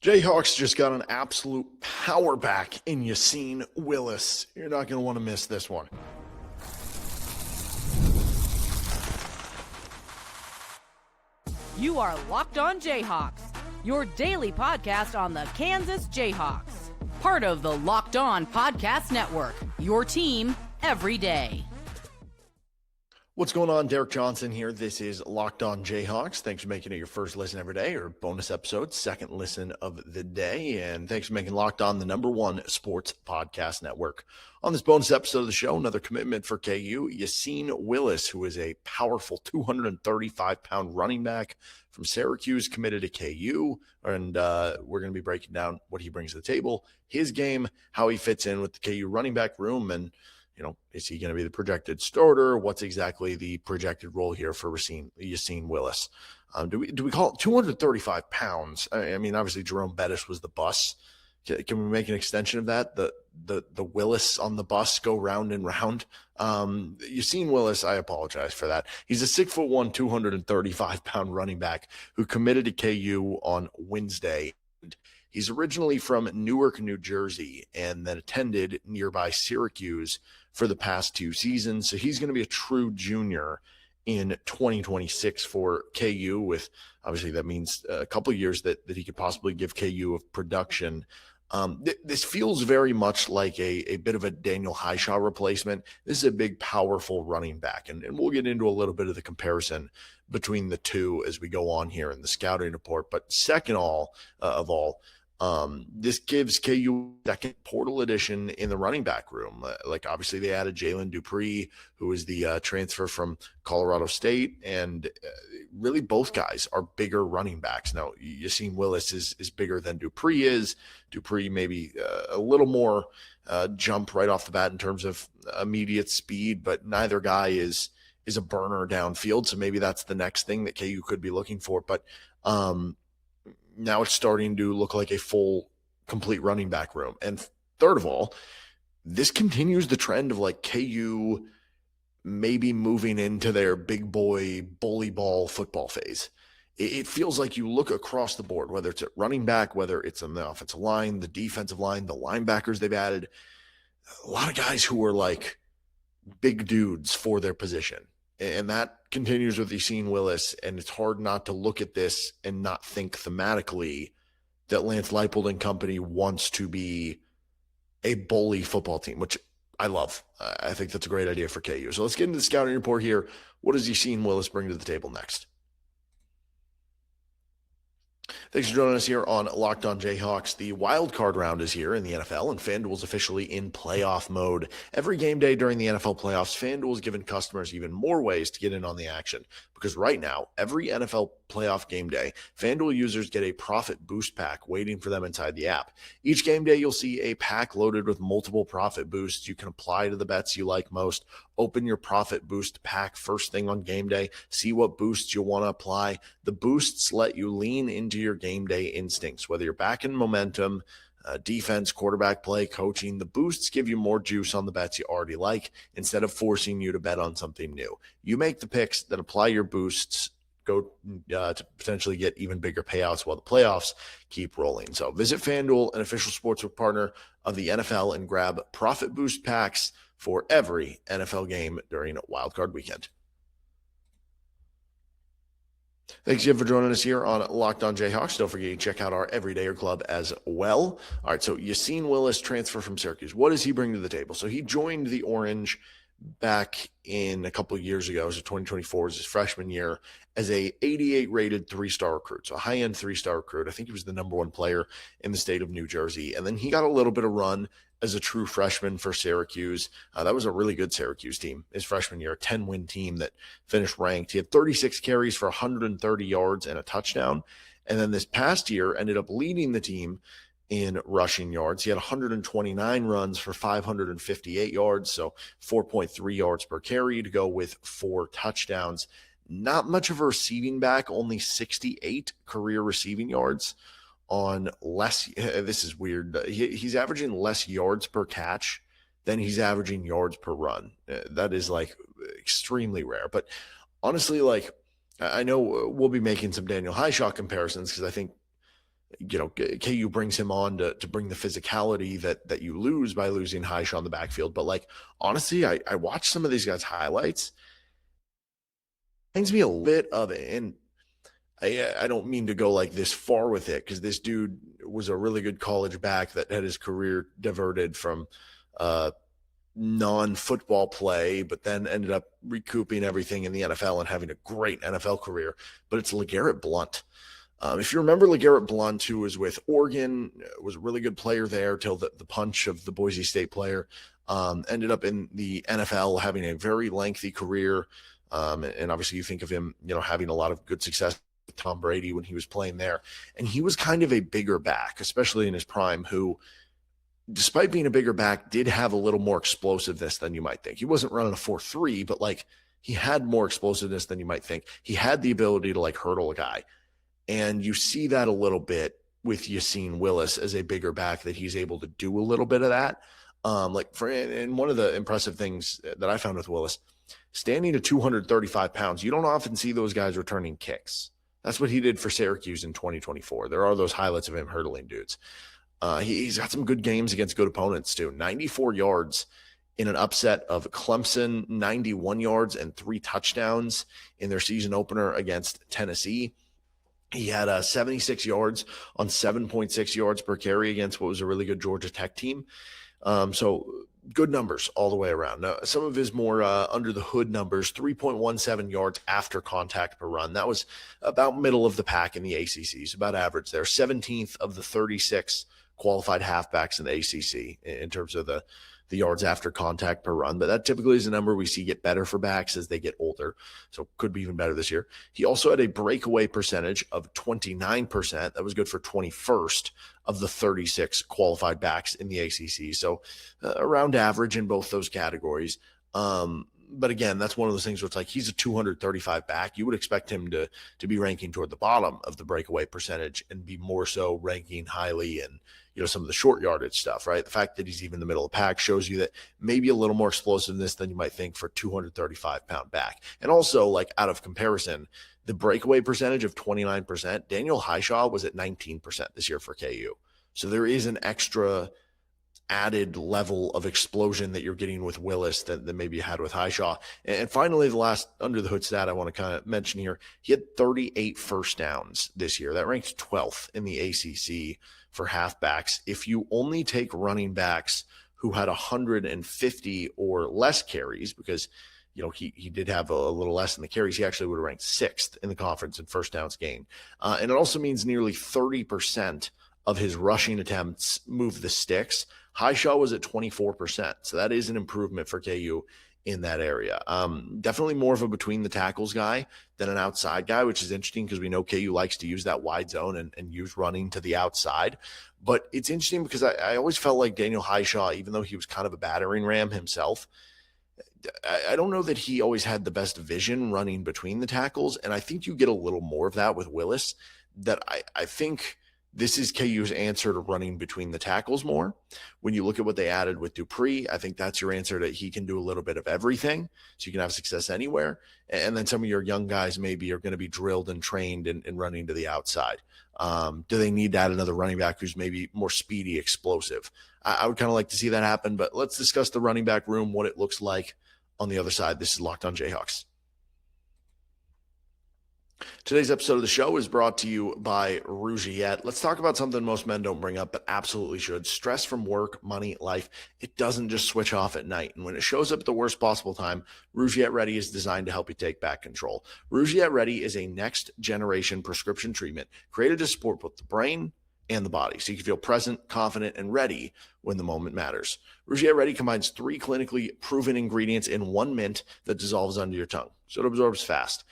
Jayhawks just got an absolute power back in Yasin Willis. You're not going to want to miss this one. You are Locked On Jayhawks, your daily podcast on the Kansas Jayhawks. Part of the Locked On Podcast Network, your team every day. What's going on? Derek Johnson here. This is Locked On Jayhawks. Thanks for making it your first listen every day, or bonus episode, second listen of the day. And thanks for making Locked On the #1 sports podcast network. On this bonus episode of the show, another commitment for KU, Yasin Willis, who is a powerful 235-pound running back from Syracuse, committed to KU. And we're going to be breaking down what he brings to the table, his game, how he fits in with the KU running back room, and is he going to be the projected starter? What's exactly the projected role here for Yasin Willis? Do we call it 235 pounds? I mean, obviously Jerome Bettis was the bus. Can we make an extension of that? The Willis on the bus go round and round. Yasin Willis, I apologize for that. He's a 6'1", 235-pound running back who committed to KU on Wednesday. He's originally from Newark, New Jersey, and then attended nearby Syracuse for the past 2 seasons. So he's going to be a true junior in 2026 for KU, with obviously that means a couple of years that he could possibly give KU of production. This feels very much like a bit of a Daniel Hishaw replacement. This is a big, powerful running back, and we'll get into a little bit of the comparison between the two as we go on here in the scouting report. But second of all, this gives KU second portal addition in the running back room. Like obviously they added Jalen Dupree, who is the transfer from Colorado State, and really both guys are bigger running backs. Now, Yasin Willis is bigger than Dupree is. Dupree maybe a little more jump right off the bat in terms of immediate speed, but neither guy is a burner downfield. So maybe that's the next thing that KU could be looking for. But now it's starting to look like a full, complete running back room. And third of all, this continues the trend of like KU maybe moving into their big boy bully ball football phase. It feels like you look across the board, whether it's at running back, whether it's on the offensive line, the defensive line, the linebackers they've added, a lot of guys who are like big dudes for their position. And that continues with Yasin Willis, and it's hard not to look at this and not think thematically that Lance Leipold and company wants to be a bully football team, which I love. I think that's a great idea for KU. So let's get into the scouting report here. What does Yasin Willis bring to the table next? Thanks for joining us here on Locked On Jayhawks. The wild card round is here in the NFL, and FanDuel is officially in playoff mode. Every game day during the NFL playoffs, FanDuel has given customers even more ways to get in on the action. Because right now, every NFL playoff game day, FanDuel users get a profit boost pack waiting for them inside the app. Each game day, you'll see a pack loaded with multiple profit boosts you can apply to the bets you like most. Open your profit boost pack first thing on game day. See what boosts you want to apply. The boosts let you lean into your game day instincts, whether you're back in momentum, defense, quarterback play, coaching. The boosts give you more juice on the bets you already like instead of forcing you to bet on something new. You make the picks that apply your boosts, go to potentially get even bigger payouts while the playoffs keep rolling. So visit FanDuel, an official sportsbook partner of the NFL, and grab profit boost packs for every NFL game during wildcard weekend. Thanks again for joining us here on Locked On Jayhawks. Don't forget to check out our Everydayer Club as well. All right, so Yasin Willis, transfer from Syracuse. What does he bring to the table? So he joined the Orange back in a couple of years ago, so 2024 is his freshman year, as a 88 rated 3-star recruit, so a high-end 3-star recruit. I think he was the #1 player in the state of New Jersey. And then he got a little bit of run as a true freshman for Syracuse. That was a really good Syracuse team his freshman year, a 10-win team that finished ranked. He had 36 carries for 130 yards and a touchdown. And then this past year ended up leading the team in rushing yards. He had 129 runs for 558 yards, so 4.3 yards per carry to go with 4 touchdowns. Not much of a receiving back, only 68 career receiving yards on less. This is weird. He's averaging less yards per catch than he's averaging yards per run. That is like extremely rare. But honestly, like, I know we'll be making some Daniel Hishaw comparisons because I think KU brings him on to bring the physicality that you lose by losing Hishaw on the backfield. But like, honestly, I watched some of these guys' highlights. Reminds me a bit of it. And I don't mean to go like this far with it, because this dude was a really good college back that had his career diverted from non-football play, but then ended up recouping everything in the NFL and having a great NFL career. But it's LeGarrette Blount. If you remember LeGarrette Blount, who was with Oregon, was a really good player there till the punch of the Boise State player, ended up in the NFL having a very lengthy career. And obviously you think of him, having a lot of good success with Tom Brady when he was playing there. And he was kind of a bigger back, especially in his prime, who, despite being a bigger back, did have a little more explosiveness than you might think. He wasn't running a 4.3, but like, he had more explosiveness than you might think. He had the ability to like hurdle a guy. And you see that a little bit with Yasin Willis as a bigger back, that he's able to do a little bit of that. And one of the impressive things that I found with Willis, standing at 235 pounds, you don't often see those guys returning kicks. That's what he did for Syracuse in 2024. There are those highlights of him hurdling dudes. He's got some good games against good opponents too. 94 yards in an upset of Clemson, 91 yards and 3 touchdowns in their season opener against Tennessee. He had 76 yards on 7.6 yards per carry against what was a really good Georgia Tech team. So good numbers all the way around. Now, some of his more under the hood numbers, 3.17 yards after contact per run. That was about middle of the pack in the ACC. So about average there. 17th of the 36 qualified halfbacks in the ACC in terms of the yards after contact per run. But that typically is a number we see get better for backs as they get older. So could be even better this year. He also had a breakaway percentage of 29%. That was good for 21st of the 36 qualified backs in the ACC. So around average in both those categories. But again, that's one of those things where it's like, he's a 235 back. You would expect him to be ranking toward the bottom of the breakaway percentage and be more so ranking highly in, some of the short yardage stuff, right? The fact that he's even in the middle of the pack shows you that maybe a little more explosiveness than you might think for 235-pound back. And also, like, out of comparison, the breakaway percentage of 29%, Daniel Hishaw was at 19% this year for KU. So there is an extra added level of explosion that you're getting with Willis that maybe you had with Hishaw. And finally, the last under the hood stat I want to kind of mention here, he had 38 first downs this year. That ranks 12th in the ACC for halfbacks. If you only take running backs who had 150 or less carries, because he did have a little less in the carries, he actually would have ranked 6th in the conference in first downs gained. And it also means nearly 30% of his rushing attempts move the sticks. Hishaw was at 24%. So that is an improvement for KU in that area. Definitely more of a between the tackles guy than an outside guy, which is interesting because we know KU likes to use that wide zone and use running to the outside. But it's interesting because I always felt like Daniel Hishaw, even though he was kind of a battering ram himself, I don't know that he always had the best vision running between the tackles. And I think you get a little more of that with Willis, that I think this is KU's answer to running between the tackles more. When you look at what they added with Dupree, I think that's your answer to he can do a little bit of everything, so you can have success anywhere. And then some of your young guys maybe are going to be drilled and trained in running to the outside. Do they need to add another running back who's maybe more speedy, explosive? I would kind of like to see that happen, but let's discuss the running back room, what it looks like on the other side. This is Locked On Jayhawks. Today's episode of the show is brought to you by Rougiette. Let's talk about something most men don't bring up, but absolutely should. Stress from work, money, life. It doesn't just switch off at night. And when it shows up at the worst possible time, Rougiette Ready is designed to help you take back control. Rougiette Ready is a next generation prescription treatment created to support both the brain and the body, so you can feel present, confident, and ready when the moment matters. Rougiette Ready combines 3 clinically proven ingredients in 1 mint that dissolves under your tongue, so it absorbs fast.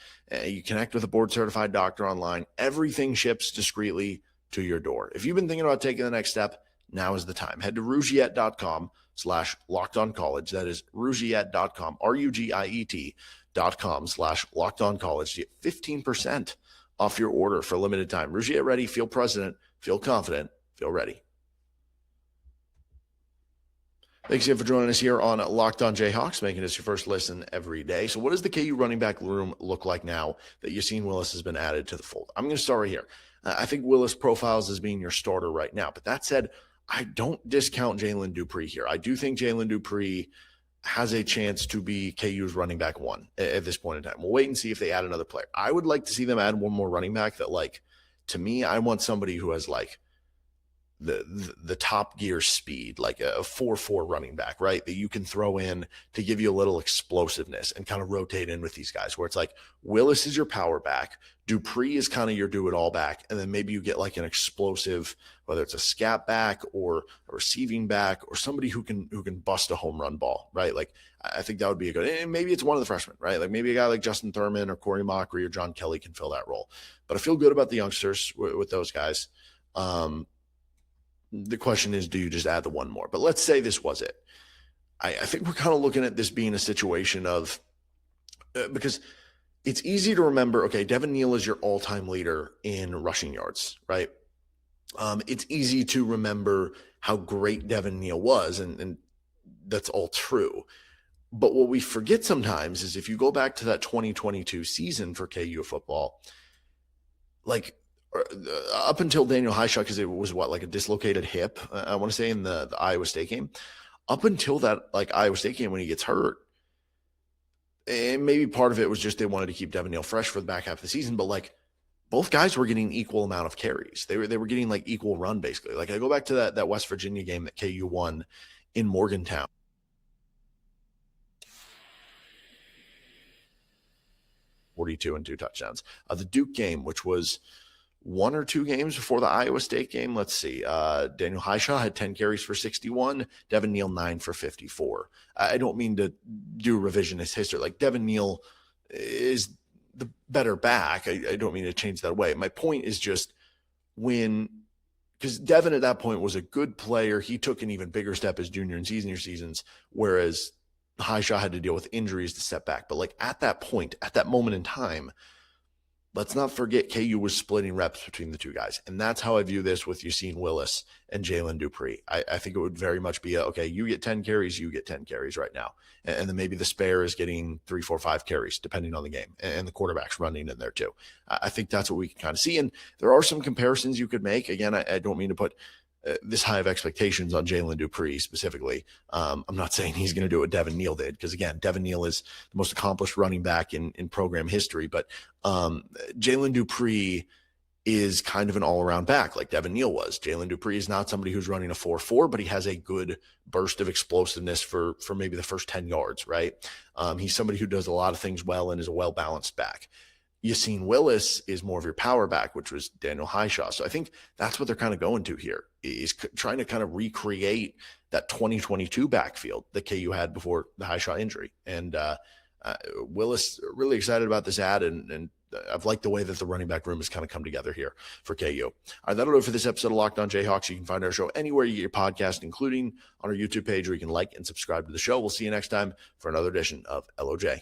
You connect with a board-certified doctor online. Everything ships discreetly to your door. If you've been thinking about taking the next step, now is the time. Head to Rougiette.com/lockedoncollege. That is Rougiette.com, RUGIET.com/lockedoncollege to get 15% off your order for a limited time. Rougiette Ready. Feel president. Feel confident. Feel ready. Thanks again for joining us here on Locked On Jayhawks, making this your first listen every day. So what does the KU running back room look like now that Yasin Willis has been added to the fold? I'm going to start right here. I think Willis profiles as being your starter right now. But that said, I don't discount Jalen Dupree here. I do think Jalen Dupree has a chance to be KU's running back one at this point in time. We'll wait and see if they add another player. I would like to see them add one more running back that, like, to me, I want somebody who has like the top gear speed, like a 4-4 running back, right? That you can throw in to give you a little explosiveness and kind of rotate in with these guys where it's like Willis is your power back. Dupree is kind of your do it all back. And then maybe you get like an explosive, whether it's a scat back or a receiving back or somebody who can bust a home run ball, right? Like I think that would be a good, and maybe it's one of the freshmen, right? Like maybe a guy like Justin Thurman or Corey Mockery or John Kelly can fill that role. But I feel good about the youngsters with those guys. The question is, do you just add the one more? But let's say this was it. I think we're kind of looking at this being a situation of, because it's easy to remember, okay, Devin Neal is your all-time leader in rushing yards, right? It's easy to remember how great Devin Neal was, and that's all true. But what we forget sometimes is if you go back to that 2022 season for KU football, like, up until Daniel Hishaw, because it was like a dislocated hip, I want to say in the Iowa State game, up until that like Iowa State game when he gets hurt, and maybe part of it was just they wanted to keep Devin Neal fresh for the back half of the season, but like both guys were getting equal amount of carries. They were getting like equal run basically. Like I go back to that West Virginia game that KU won in Morgantown. 42 and 2 touchdowns. The Duke game, which was 1 or 2 games before the Iowa State game. Let's see. Daniel Hishaw had 10 carries for 61. Devin Neal 9 for 54. I don't mean to do revisionist history. Like Devin Neal is the better back. I don't mean to change that away. My point is just because Devin at that point was a good player. He took an even bigger step as junior and senior seasons, whereas Hishaw had to deal with injuries to step back. But like at that point, at that moment in time, let's not forget KU was splitting reps between the two guys. And that's how I view this with Yasin Willis and Jalen Dupree. I think it would very much be, okay, you get 10 carries, you get 10 carries right now. And then maybe the spare is getting 3, 4, 5 carries, depending on the game. And the quarterback's running in there too. I think that's what we can kind of see. And there are some comparisons you could make. Again, I don't mean to put this high of expectations on Jalen Dupree specifically. I'm not saying he's going to do what Devin Neal did, because again, Devin Neal is the most accomplished running back in program history, but Jalen Dupree is kind of an all-around back like Devin Neal was. Jalen Dupree is not somebody who's running a 4-4, but he has a good burst of explosiveness for maybe the first 10 yards, right? He's somebody who does a lot of things well and is a well-balanced back. Yasin Willis is more of your power back, which was Daniel Hishaw. So I think that's what they're kind of going to here, is trying to kind of recreate that 2022 backfield that KU had before the Hishaw injury. And Willis, really excited about this ad, and I've liked the way that the running back room has kind of come together here for KU. All right, that'll do it for this episode of Locked On Jayhawks. You can find our show anywhere you get your podcast, including on our YouTube page, where you can like and subscribe to the show. We'll see you next time for another edition of LOJ.